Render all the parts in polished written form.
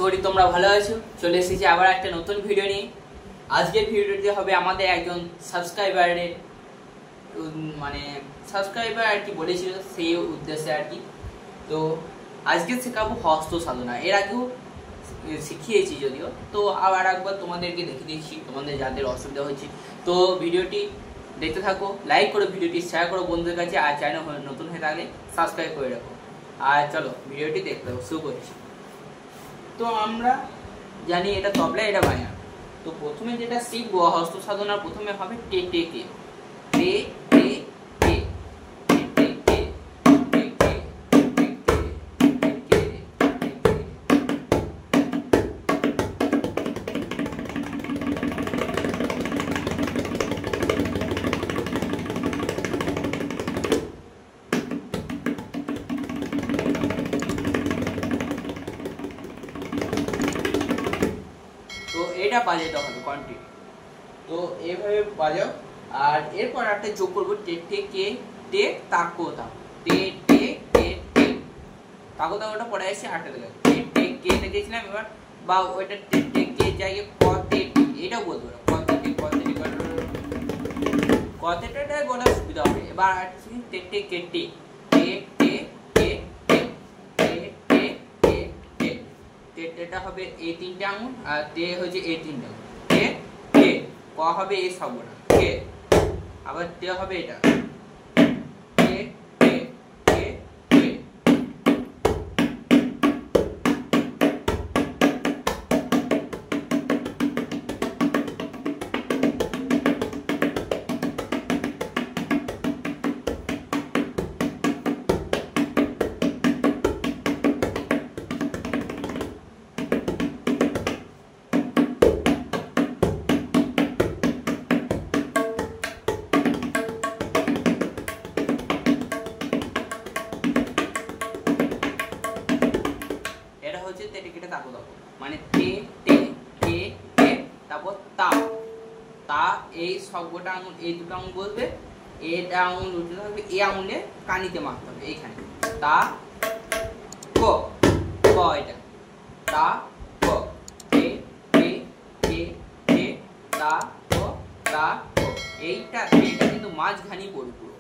করি তোমরা ভালো আছো। চলে এসেছি আবার একটা নতুন ভিডিও নিয়ে। আজকের ভিডিওটি হবে আমাদের একজন সাবস্ক্রাইবারের সাবস্ক্রাইবার আর কি বলেছিল সেই উদ্দেশ্যে আর কি। তো আজকে শেখাবো হস্ত সাধনা। এর আগেও শিখিয়েছি যদিও, তো আবার একবার তোমাদেরকে দেখিয়ে দিচ্ছি তোমাদের যাদের অসুবিধা হচ্ছে। তো ভিডিওটি দেখতে থাকো, লাইক করো, ভিডিওটি শেয়ার করো বন্ধুদের কাছে, আর চ্যানেল নতুন হয়ে থাকলে সাবস্ক্রাইব করে রাখো। আর চলো ভিডিওটি দেখতে থাকো, শুরু করছি। তো আমরা জানি এটা তবলা, এটা বাজনা। তো প্রথমে যেটা শিখবো হস্ত সাধনার প্রথমে হবে টে টে কে টে টে কে। তো এটা বাজাতে হবে কন্টিনিউ। তো এইভাবে বাজাও। আর এরপর একটা যোগ করবো টে টে কে টে তাকো তা টে টে কে টে তাকো তাকোটা পড়ে আসছে 8 থেকে টে টে কে তে গেছিলাম। এবার বা ওইটা টে টে কে জায়গায় ক টে এটাও বলতে পারো, ক টে ক টে ক টেটা বলা সুবিধা হবে। এবার আসছে টে টে কে টে টে টে কে টে টে টে কে টে। টেটা হবে এই তিনটে আঙুল, আর টে হচ্ছে এই তিনটে আঙুল। টে টে ক হবে এই শব্দটা টে, আবার টে হবে এটা টে টে টে টে। মানে টে টে টে টে, তারপর তা তা এই সবকটা আঙুল, এই দুটো আঙুল বসবে, এটা আঙুল উঠতে থাকবে, এই আঙুলে কানিতে মারতে হবে এইখানে। তা ক ক এটা তা ক টে টে টে টে তা ক তা ক। এইটা এটা কিন্তু মাঝখানি পড়বে পুরো,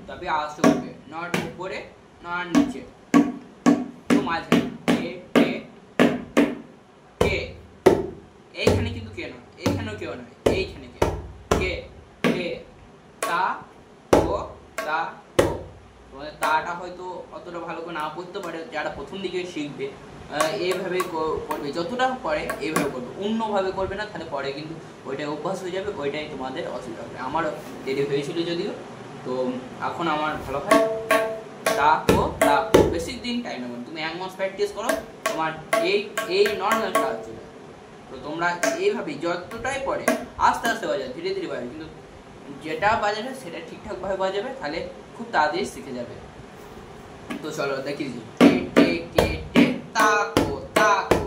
তবে আওয়াজটা উঠবে, নট উপরে নট নিচে, তো মাঝখানি টে টে কে। এইখানে কিন্তু কে নয়, এইখানেও কেউ নয়, এইখানে কে কে কে তা ও তা ও। তোমাদের তাটা হয়তো অতটা ভালো করে না পড়তে পারে, যারা প্রথম দিকে শিখবে এইভাবে করবে, যতটা পরে এইভাবে করবে, অন্যভাবে করবে না, তাহলে পরে কিন্তু ওইটাই অভ্যাস হয়ে যাবে, ওইটাই তোমাদের অসুবিধা হবে। আমারও দেরি হয়েছিল যদিও, তো এখন আমার ভালো হয়। তা ও তা, বেশি দিন টাইম নেবে, তুমি 1 মাস প্র্যাকটিস করো, তোমার এই নর্মাল কাজ চলে। তো তোমরা এইভাবে যতটাই পড়ে আস্তে আস্তে বাজাবে, ধীরে ধীরে বাজাবে, কিন্তু যেটা বাজাবে সেটা ঠিকঠাক ভাবে বাজাবে, তাহলে খুব তাড়াতাড়ি শিখে যাবে। তো চলো দেখি টে টে কে টে তাকো তাকো।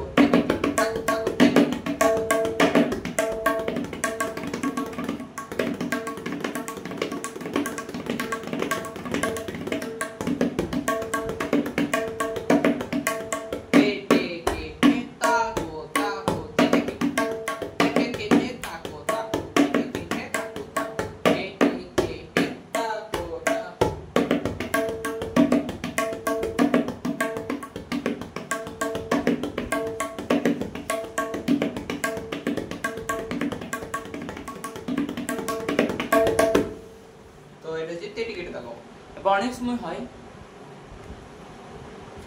অনেক সময় হয়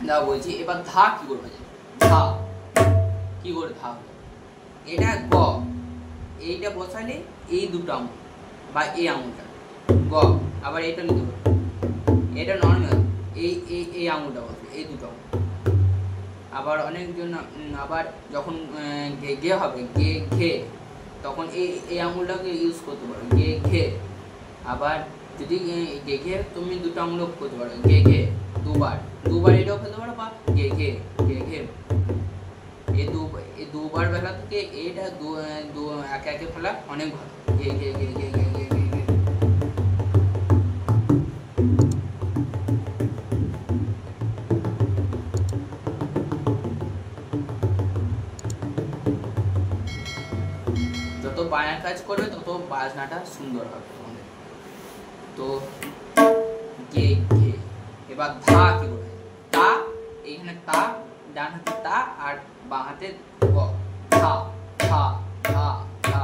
না, বলছি এবার ধা কি করবে, ধা কি করে ধা হবে, এটা গ, এইটা বসালে এই দুটো আঙুল বা এই আঙুলটা গ, আবার এটা নিতে হবে, এটা নর্মাল এই এই এই আঙুলটা বসবে, এই দুটো আঙুল। আবার অনেকজন আবার যখন গে হবে গে ঘে, তখন এই আঙুলটাকে ইউজ করতে পারো গে ঘে। আবার যদি গে ঘে তুমি দুটো আঙুল করতে পারো, গে ঘে দুবার এটাও ফেলতে পারো, বা গে ঘে এই দুবার বেলা থেকে এটা একে একে ফেলা অনেক ভালো। গে গে গে গে গে গে গে গে। বায়ার কাজ করবে তত বাজনাটা সুন্দর হবে তোমাদের। তো গে গে, এবার ধা কি বলে, তা, এইখানে তা, ডান হাতে তা আর বাঁ হাতে গ, ধা ধা ধা ধা।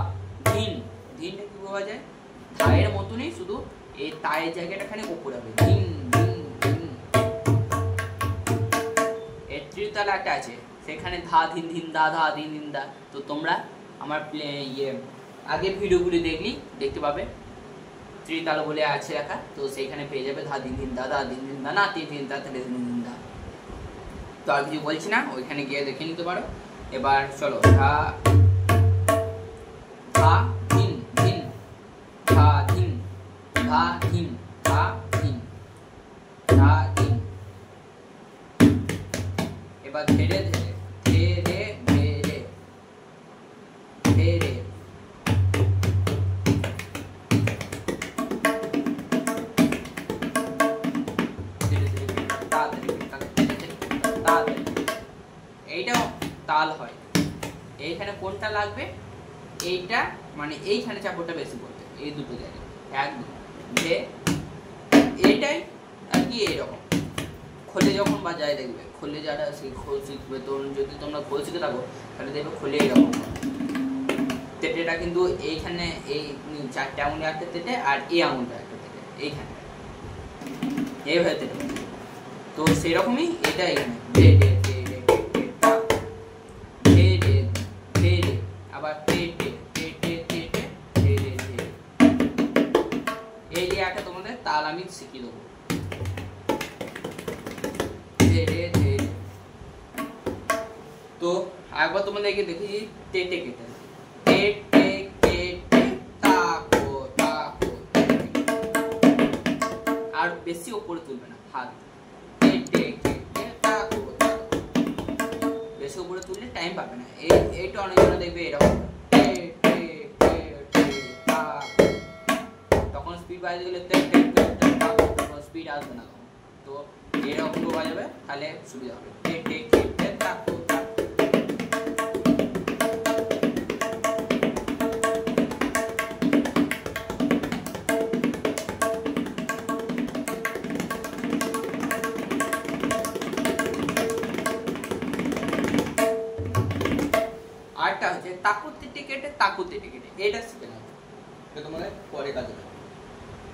ধিন, ধিনটা কি বলা যায়, ধায়ের মতনই, শুধু এই তায়ের জায়গাটা খালি উপরে হবে, ধিন ধিন ধিন। এর ত্রিতাল একটা আছে, সেখানে ধা ধিন ধিন দা, ধা ধিন ধিন দা। তো তোমরা আমার আগের ভিডিওগুলি দেখতে পাবে, ত্রিতাল বলে আছে লেখা, তো সেইখানে পেয়ে যাবে ধা দিন দিন দা, ধা দিন দিন দা, না তিন দিন দা, তিন দিন দা। তো আর কিছু বলছি না, ওইখানে গিয়ে দেখে নিতে পারো। এবার চলো, ধা ধা ধিন ধিন, ধা ধিন, ধা ধিন, ধা ধিন, ধা ধিন। এবার ধীরে ধীরে, ধীরে ধীরে ধীরে, এইটাও তাল হয়। এইখানে কোনটা লাগবে, এইটা মানে এইখানে চাপড়টা বেশি পড়বে, এই দুটো জায়গায় একদম যে এইটাই আর কি। এইরকম খোলে যখন বাজায় দেখবে, খোলে যারা সেই খোল শিখবে, তো যদি তোমরা খোল শিখে থাকো তাহলে দেখবে খোলে এইরকম তেটেটা কিন্তু এইখানে, এই 4টে আঙুলে একটা তেটে আর এই আঙুলটা একটা তেটে, এইখানে এইভাবে তেটে। তো সেরকমই এটা এখানে ধে ধে ধে ধে ধে ধে ধে ধে, আবার ধে ধে ধে ধে ধে ধে ধে ধে। এই যে একটা তোমাদের তাল আমি শিখিয়ে দেবো, ধে ধে ধে। তো একবার তোমাদেরকে দেখেছি টেটে কেটে, টে টে কেটে তাকো তাকো, আর বেশি উপরে তুলবে না হাত, বেশি উপরে তুললে টাইম পাবে না। এইটা অনেকজন দেখবে এরকম, তখন স্পিড বাড়াতে গেলে স্পিড আসবে না, তো এরকম বাজাবে তাহলে সুবিধা হবে। আরটা হচ্ছে তাকুতে টিকেটে, তাকুতে টিকেটে, এটা শিখে নাও, এটা তোমাদের পরে কাজে লাগবে।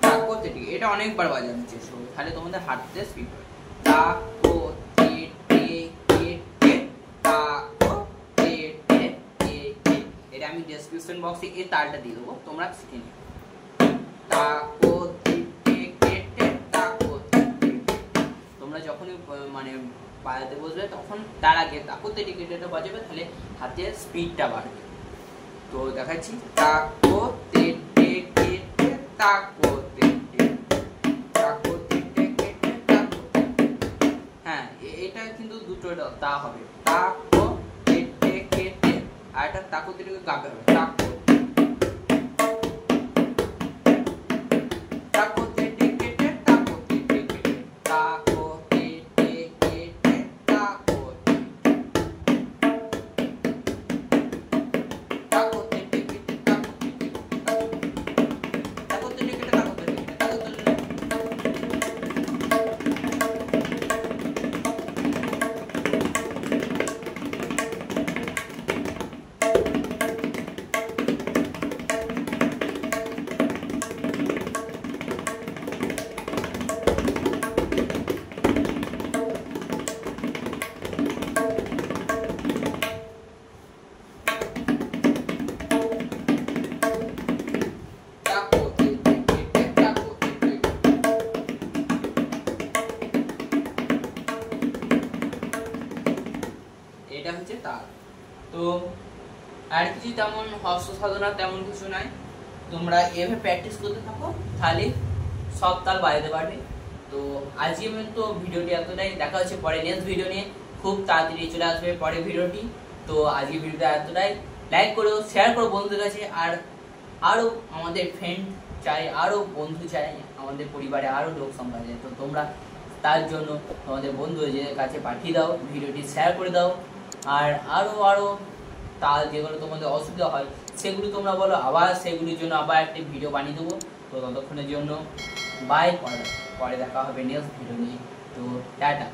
তাকুতে টিকেটে এটা অনেকবার বাজানোর চেষ্টা করবে, তাহলে তোমাদের হাতে স্পিড হবে। তাকুতে টিকেটে, তাকুতে টিকেটে, এটা আমি ডেসক্রিপশন বক্সে এই তালটা দিয়ে দেবো, তোমরা শিখে নিও। তাকুতে টিকেটে, তাকুতে, তোমরা যখনই মানে বাজাতে বসবে তখন তার আগে তাকুতে টিকেটটা বাজাবে, তাহলে হাতের স্পিডটা বাড়বে। তো দেখাচ্ছি, তাকুতে টিকেটে, তাকুতে তাকুতে টিকেটে, তাকুতে। হ্যাঁ, এটা কিন্তু দুটো তা হবে, তাকুতে টিকেটে, আর এটা তাকুতে টিকেটে গাবে হবে, তাকুতে তাকুতে টিকেটে, তাকুতে টিকেটে, তাকুতে টিকেটে, তাকুতে তাকুতে টিকেটে, তাকুতে টিকেটে, তাকুতে টিকেটে, তাকুতে টিকেটে। এটা হচ্ছে তাল। তো আর কিছু তেমন হস্ত সাধনা তেমন কিছু নাই, তোমরা এভাবে প্র্যাকটিস করতে থাকো, তাহলে সব তাল বাজাতে পারবে। তো আজকে তো ভিডিওটি এতটাই, দেখা হচ্ছে পরে নেক্সট ভিডিও নিয়ে, খুব তাড়াতাড়ি চলে আসবে পরে ভিডিওটি। তো আজকে ভিডিওটা এতটাই, লাইক করো, শেয়ার করো বন্ধুদের কাছে, আর আরও আমাদের ফ্রেন্ড চাই, আরও বন্ধু চাই, আমাদের পরিবারে আরও লোক সংখ্যা চাই। তো তোমরা তার জন্য তোমাদের বন্ধুদের কাছে পাঠিয়ে দাও, ভিডিওটি শেয়ার করে দাও, আর আরও তাল যেগুলো তোমাদের অসুবিধা হয় সেগুলো তোমরা বলো, আবার সেগুলির জন্য আবার একটা ভিডিও বানিয়ে দেবো। তো ততক্ষণের জন্য বাই, পরে দেখা হবে নেক্সট ভিডিও নিয়ে। তো টাটা।